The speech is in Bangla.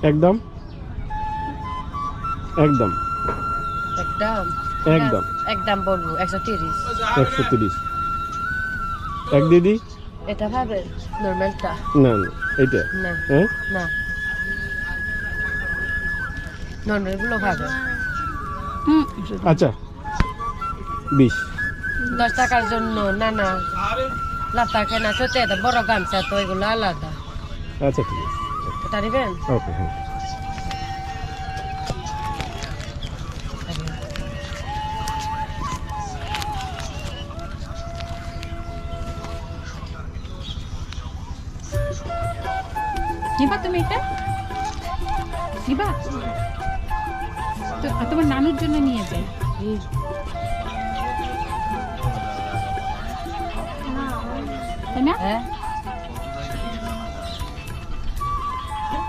একদম একদম একদম একদম একদম বলবো 130 130 এক দিদি এটা ভাবে নরমালটা না না এইটা না হ্যাঁ না নরমাল গুলো ভাবে আচ্ছা 20 10 টাকার জন্য না না লাতা কেনা তো এটা বড় গামছা তো এগুলো আলাদা আচ্ছা ঠিক আছে এটা নেবেন ওকে হ্যাঁ নিবা তুমি এটা নিবা তো তোমার নানুর জন্য নিয়ে যাই তাই না হ্যাঁ